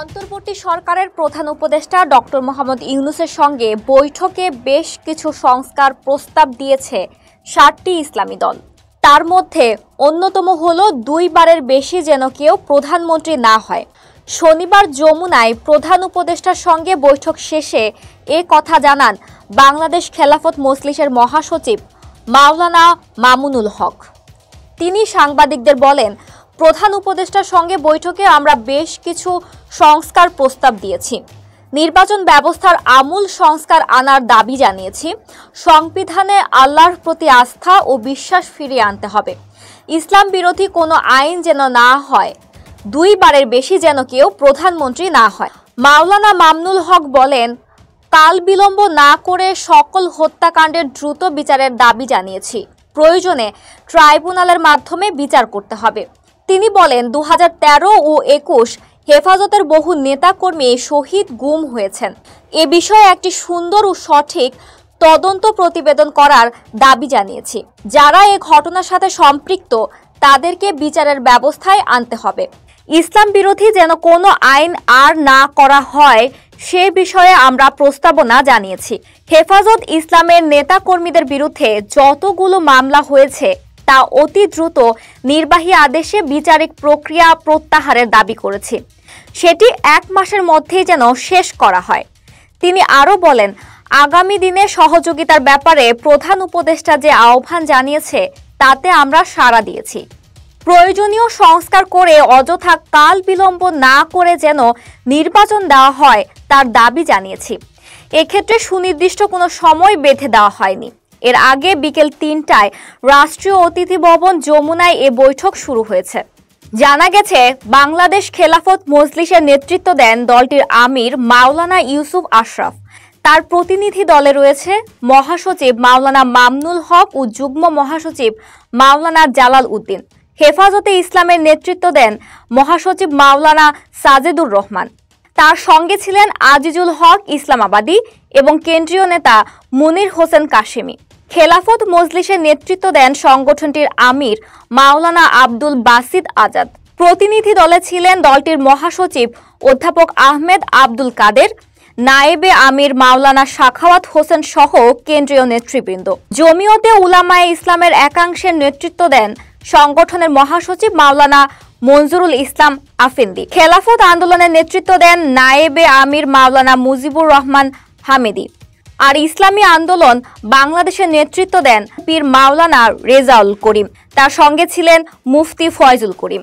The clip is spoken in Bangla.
অন্তর্বর্তী সরকারের প্রধান উপদেষ্টা ডক্টর মোহাম্মদ ইউনূসের সঙ্গে বৈঠকে বেশ কিছু সংস্কার প্রস্তাব দিয়েছে ৭টি ইসলামী দল। তার মধ্যে অন্যতম হলো ২ বারের বেশি যেন কেউ প্রধানমন্ত্রী না হয়। শনিবার যমুনায় প্রধান উপদেষ্টার সঙ্গে বৈঠক শেষে এ কথা জানান বাংলাদেশ খেলাফত মজলিসের মহাসচিব মাওলানা মামুনুল হক। তিনি সাংবাদিকদের বলেন, প্রধান উপদেষ্টার সঙ্গে বৈঠকে আমরা বেশ কিছু সংস্কার প্রস্তাব দিয়েছি। নির্বাচন ব্যবস্থার আমূল সংস্কার আনার দাবি জানিয়েছি। সংবিধানে আল্লাহর প্রতি আস্থা ও বিশ্বাস ফিরিয়ে আনতে হবে। ইসলাম বিরোধী কোনো আইন যেন না হয়। ২ বারের বেশি যেন কেউ প্রধানমন্ত্রী না হয়। মাওলানা মামুনুল হক বলেন, কাল বিলম্ব না করে সকল হত্যাকাণ্ডের দ্রুত বিচারের দাবি জানিয়েছি। প্রয়োজনে ট্রাইব্যুনালের মাধ্যমে বিচার করতে হবে। তিনি বলেন, ২০১৩ ও ২১ হেফাজতের বহু নেতাকর্মী শহীদ গুম হয়েছেন। এ বিষয়ে একটি সুন্দর ও সঠিক তদন্ত প্রতিবেদন করার দাবি জানিয়েছি। যারা এ ঘটনার সাথে সম্পৃক্ত তাদেরকে বিচারের ব্যবস্থায় আনতে হবে। ইসলাম বিরোধী যেন কোনো আইন আর না করা হয় সে বিষয়ে আমরা প্রস্তাবনা জানিয়েছি। হেফাজত ইসলামের নেতাকর্মীদের বিরুদ্ধে যতগুলো মামলা হয়েছে তা অতি দ্রুত নির্বাহী আদেশে বিচারিক প্রক্রিয়া প্রত্যাহারের দাবি করেছি। সেটি ১ মাসের মধ্যেই যেন শেষ করা হয়। তিনি আরও বলেন, আগামী দিনে সহযোগিতার ব্যাপারে প্রধান উপদেষ্টা যে আহ্বান জানিয়েছে তাতে আমরা সাড়া দিয়েছি। প্রয়োজনীয় সংস্কার করে অযথা কাল বিলম্ব না করে যেন নির্বাচন দেওয়া হয় তার দাবি জানিয়েছি। এক্ষেত্রে সুনির্দিষ্ট কোনো সময় বেঁধে দেওয়া হয়নি। এর আগে বিকেল ৩টায় রাষ্ট্রীয় অতিথি ভবন যমুনায় এ বৈঠক শুরু হয়েছে। জানা গেছে, বাংলাদেশ খেলাফত মজলিসের নেতৃত্ব দেন দলটির আমির মাওলানা ইউসুফ আশরাফ। তার প্রতিনিধি দলে রয়েছে মহাসচিব মাওলানা মামুনুল হক ও যুগ্ম মহাসচিব মাওলানা জালাল উদ্দিন। হেফাজতে ইসলামের নেতৃত্ব দেন মহাসচিব মাওলানা সাজেদুর রহমান। তার সঙ্গে ছিলেন আজিজুল হক ইসলামাবাদী এবং কেন্দ্রীয় নেতা মুনির হোসেন কাশেমি। খেলাফত মজলিসের নেতৃত্ব দেন সংগঠনটির আমির মাওলানা আব্দুল বাসিত আজাদ। প্রতিনিধি দলে ছিলেন দলটির মহাসচিব অধ্যাপক আহমেদ আব্দুল কাদের, নায়েবে আমির মাওলানা সাখাওয়াত হোসেন সহ কেন্দ্রীয় নেতৃবৃন্দ। জমিয়তে উলামায়ে ইসলামের একাংশের নেতৃত্ব দেন সংগঠনের মহাসচিব মাওলানা মনজুরুল ইসলাম আফেন্দি। খেলাফত আন্দোলনের নেতৃত্ব দেন নায়েবে আমির মাওলানা মুজিবুর রহমান হামিদি। আর ইসলামী আন্দোলন বাংলাদেশের নেতৃত্ব দেন পীর মাওলানা রেজাউল করিম। তার সঙ্গে ছিলেন মুফতি ফয়জুল করিম।